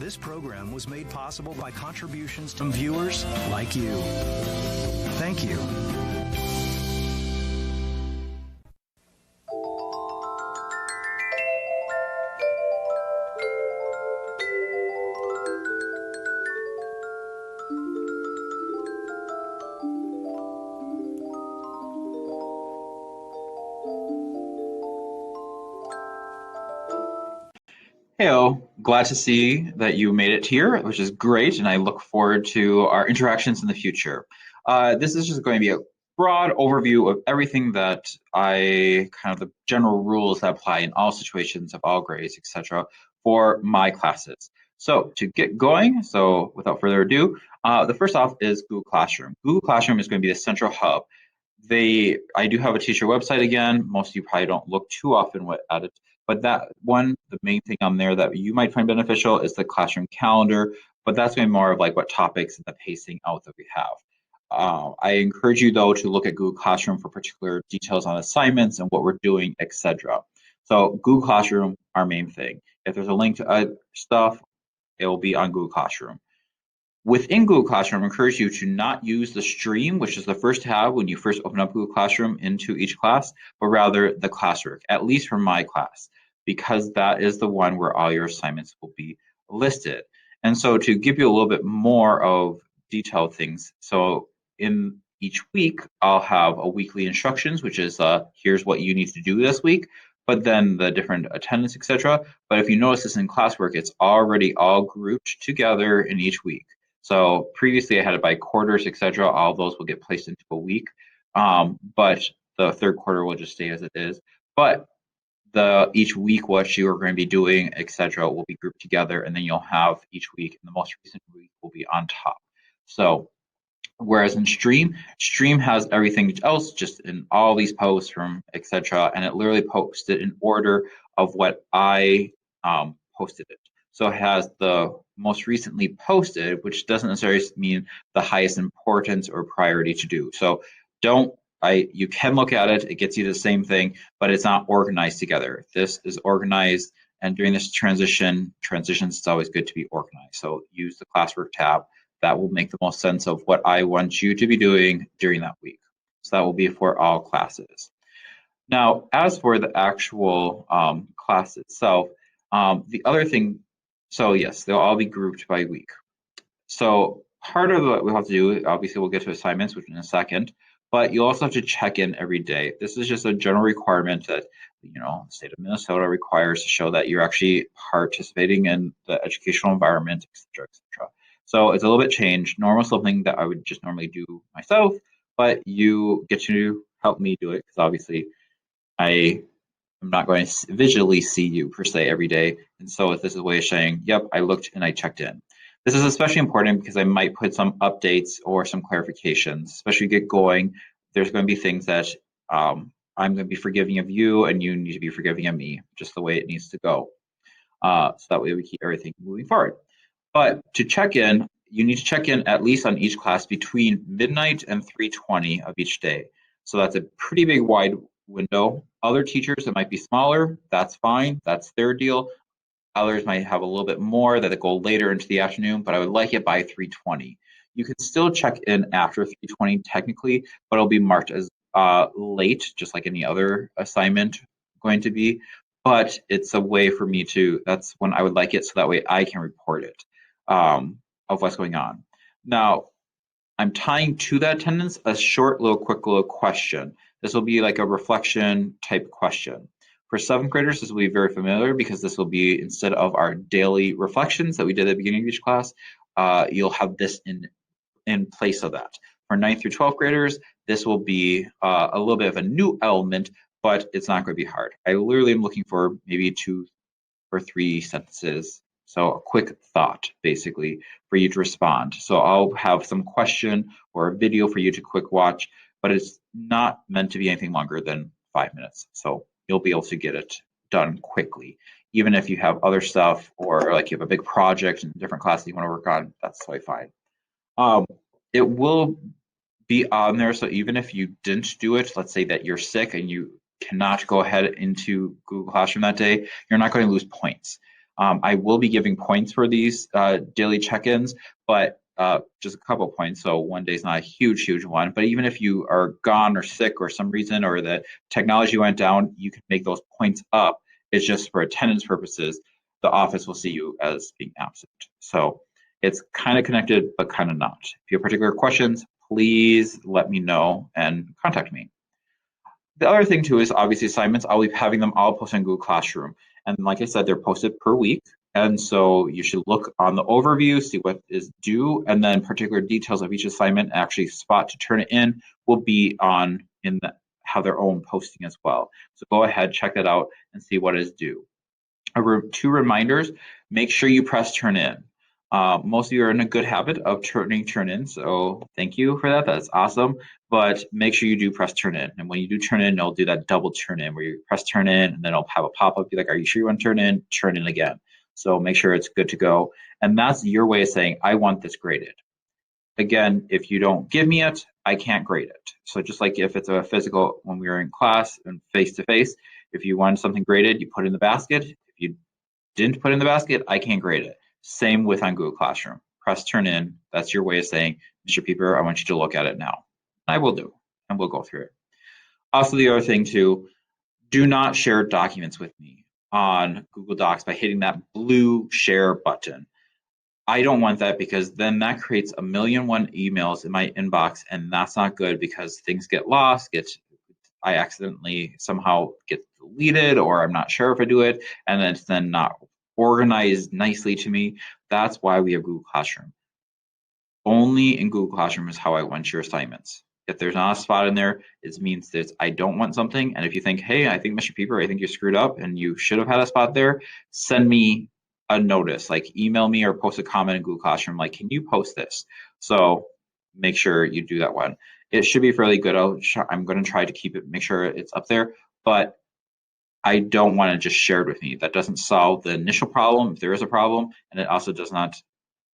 This program was made possible by contributions from viewers like you. Thank you. Heyo, glad to see that you made it here, which is great, and I look forward to our interactions in the future. This is just going to be a broad overview of everything that the general rules that apply in all situations of all grades, etc., for my classes. So to get going, so without further ado, the first off is Google Classroom. Google Classroom is going to be the central hub. I do have a teacher website again. Most of you probably don't look too often at it. But that one, the main thing on there that you might find beneficial is the classroom calendar, but that's going to be more of like what topics and the pacing out that we have. I encourage you though to look at Google Classroom for particular details on assignments and what we're doing, etc. So Google Classroom, our main thing. If there's a link to other stuff, it will be on Google Classroom. Within Google Classroom, I encourage you to not use the stream, which is the first tab when you first open up Google Classroom into each class, but rather the classwork, at least for my class, because that is the one where all your assignments will be listed. And so to give you a little bit more of detailed things, so in each week, I'll have a weekly instructions, which is here's what you need to do this week, but then the different attendance, etc. But if you notice this in classwork, it's already all grouped together in each week. So previously I had it by quarters, etc. All those will get placed into a week, but the third quarter will just stay as it is. But each week what you are going to be doing, etc., will be grouped together, and then you'll have each week, and the most recent week will be on top. So whereas in Stream has everything else just in all these posts from etc., and it literally posted in order of what I posted it. So it has the most recently posted, which doesn't necessarily mean the highest importance or priority to do. So you can look at it, it gets you the same thing, but it's not organized together. This is organized, and during this transitions, it's always good to be organized. So use the classwork tab. That will make the most sense of what I want you to be doing during that week. So that will be for all classes. Now, as for the actual class itself, the other thing, so yes, they'll all be grouped by week. So part of what we'll have to do, obviously we'll get to assignments, which in a second, but you also have to check in every day. This is just a general requirement that the state of Minnesota requires to show that you're actually participating in the educational environment, etc., etc. So it's a little bit changed. Normal something that I would just normally do myself, but you get to help me do it because obviously I'm not going to visually see you per se every day. And so this is a way of saying, yep, I looked and I checked in. This is especially important because I might put some updates or some clarifications, especially get going. There's going to be things that I'm going to be forgiving of you and you need to be forgiving of me, just the way it needs to go. So that way we keep everything moving forward. But to check in, you need to check in at least on each class between midnight and 3:20 of each day. So that's a pretty big wide window. Other teachers, it might be smaller, that's fine, that's their deal. Others might have a little bit more that go later into the afternoon, but I would like it by 3:20. You can still check in after 3:20 technically, but it'll be marked as late, just like any other assignment going to be. But it's a way for me that's when I would like it, so that way I can report it of what's going on. Now, I'm tying to that attendance a short quick little question. This will be like a reflection type question. For 7th graders, this will be very familiar because this will be, instead of our daily reflections that we did at the beginning of each class, you'll have this in place of that. For 9th through 12th graders, this will be a little bit of a new element, but it's not going to be hard. I literally am looking for maybe 2 or 3 sentences. So a quick thought, basically, for you to respond. So I'll have some question or a video for you to quick watch, but it's not meant to be anything longer than 5 minutes. So you'll be able to get it done quickly. Even if you have other stuff or like you have a big project in different classes you want to work on, that's totally fine. It will be on there, so even if you didn't do it, let's say that you're sick and you cannot go ahead into Google Classroom that day, you're not going to lose points. I will be giving points for these daily check-ins, but just a couple points. So one day is not a huge one, but even if you are gone or sick or some reason, or the technology went down, you can make those points up. It's just for attendance purposes. The office will see you as being absent. So it's kind of connected, but kind of not. If you have particular questions, please let me know and contact me. The other thing too is obviously assignments. I'll be having them all posted in Google Classroom. And like I said, they're posted per week. And so you should look on the overview, see what is due, and then particular details of each assignment, actually spot to turn it in, will be on in the, have their own posting as well. So go ahead, check that out and see what is due. Two reminders, make sure you press turn in. Most of you are in a good habit of turning turn in, so thank you for that. That's awesome. But make sure you do press turn in. And when you do turn in, it'll do that double turn in where you press turn in and then it'll have a pop-up, be like, are you sure you want to turn in? Turn in again. So make sure it's good to go. And that's your way of saying, I want this graded. Again, if you don't give me it, I can't grade it. So just like if it's a physical, when we were in class and face-to-face, if you want something graded, you put it in the basket. If you didn't put it in the basket, I can't grade it. Same with on Google Classroom. Press turn in. That's your way of saying, Mr. Pieper, I want you to look at it now. I will do, and we'll go through it. Also, the other thing too, do not share documents with me on Google Docs by hitting that blue share button. I don't want that because then that creates a million one emails in my inbox, and that's not good because things get lost, I accidentally somehow get deleted, or I'm not sure if I do it, and it's then not organized nicely to me. That's why we have Google Classroom. Only in Google Classroom is how I want your assignments. If there's not a spot in there, it means that I don't want something. And if you think, hey, I think Mr. Pieper, I think you screwed up and you should have had a spot there, send me a notice, like email me or post a comment in Google Classroom, like, can you post this? So make sure you do that one. It should be fairly good. I'm going to try to keep it, make sure it's up there, but I don't want it just shared with me. That doesn't solve the initial problem, if there is a problem, and it also does not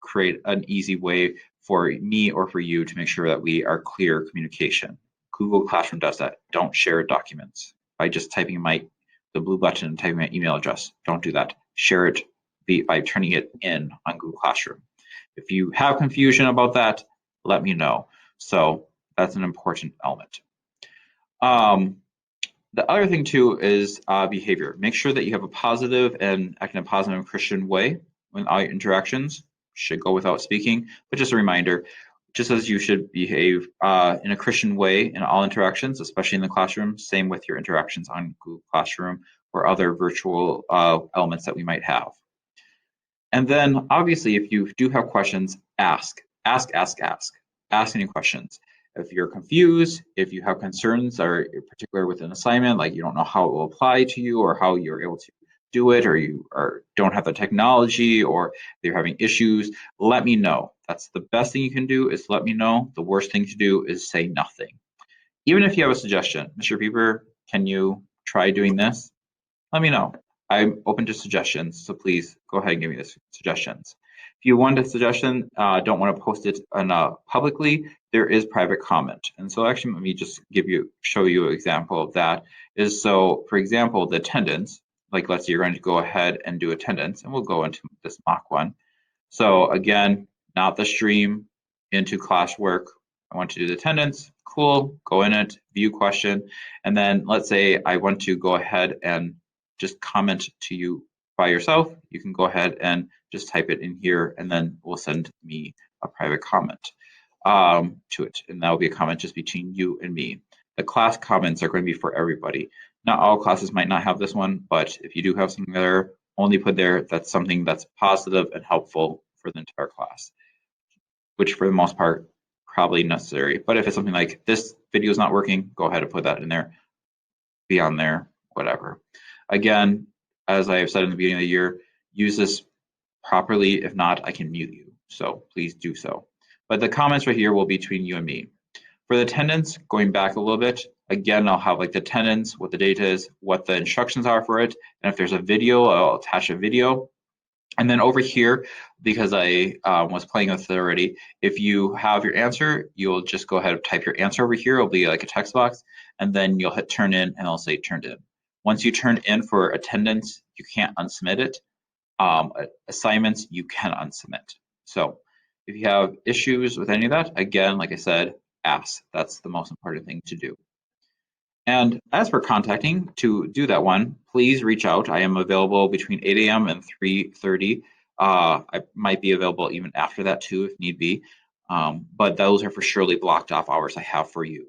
create an easy way for me or for you to make sure that we are clear communication. Google Classroom does that. Don't share documents by just typing the blue button and typing my email address. Don't do that. Share it by turning it in on Google Classroom. If you have confusion about that, let me know. So that's an important element. The other thing too is behavior. Make sure that you have a positive and act in a positive Christian way when all your interactions. Should go without speaking, but just a reminder, just as you should behave in a Christian way in all interactions, especially in the classroom, same with your interactions on Google Classroom or other virtual elements that we might have. And then obviously, if you do have questions, ask any questions. If you're confused, if you have concerns or in particular with an assignment, like you don't know how it will apply to you or how you're able to do it, or you don't have the technology, or you're having issues, let me know. That's the best thing you can do, is let me know. The worst thing to do is say nothing. Even if you have a suggestion, Mr. Pieper, can you try doing this? Let me know. I'm open to suggestions, so please go ahead and give me the suggestions. If you want a suggestion, don't want to post it publicly, there is private comment. And so actually, let me just show you an example of that. Is so, for example, the attendance, like let's say you're going to go ahead and do attendance, and we'll go into this mock one. So again, not the stream, into classwork. I want to do the attendance, cool, go in it, view question. And then let's say I want to go ahead and just comment to you by yourself. You can go ahead and just type it in here, and then we'll send me a private comment to it. And that will be a comment just between you and me. The class comments are going to be for everybody. Not all classes might not have this one, but if you do have something there, only put there that's something that's positive and helpful for the entire class, which for the most part, probably necessary. But if it's something like this video is not working, go ahead and put that in there, be on there, whatever. Again, as I have said in the beginning of the year, use this properly. If not, I can mute you. So please do so. But the comments right here will be between you and me. For the attendance, going back a little bit, again, I'll have like the attendance, what the date is, what the instructions are for it. And if there's a video, I'll attach a video. And then over here, because I was playing with it already, if you have your answer, you'll just go ahead and type your answer over here. It'll be like a text box, and then you'll hit turn in, and it'll say turned in. Once you turn in for attendance, you can't unsubmit it. assignments, you can unsubmit. So if you have issues with any of that, again, like I said, ask. That's the most important thing to do. And as for contacting to do that one, please reach out. I am available between 8 a.m. and 3:30. I might be available even after that too, if need be. But those are for surely blocked off hours I have for you.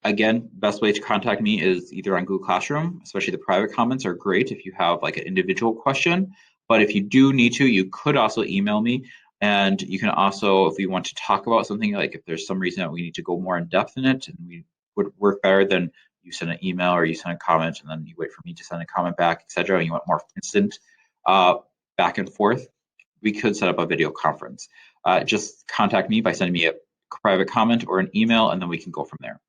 Again, best way to contact me is either on Google Classroom, especially the private comments are great if you have like an individual question. But if you do need to, you could also email me. And you can also, if you want to talk about something, like if there's some reason that we need to go more in depth in it and we would work better than you send an email or you send a comment and then you wait for me to send a comment back, etc. And you want more instant back and forth, we could set up a video conference. Just contact me by sending me a private comment or an email, and then we can go from there.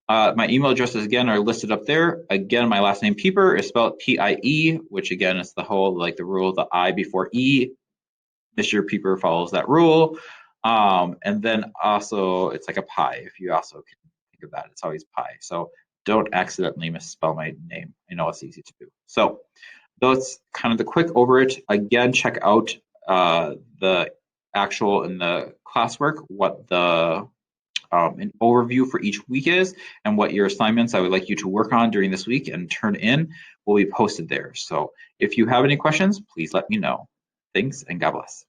My email addresses again are listed up there. Again, my last name Pieper is spelled P-I-E, which again is the whole like the rule of the I before E. Mr. Pieper follows that rule. And then also it's like a pie. If you also can think of that, it's always pie. So don't accidentally misspell my name. I know it's easy to do. So that's kind of the quick over it. Again, check out the actual in the classwork, what the an overview for each week is and what your assignments I would like you to work on during this week and turn in will be posted there. So if you have any questions, please let me know. Thanks and God bless.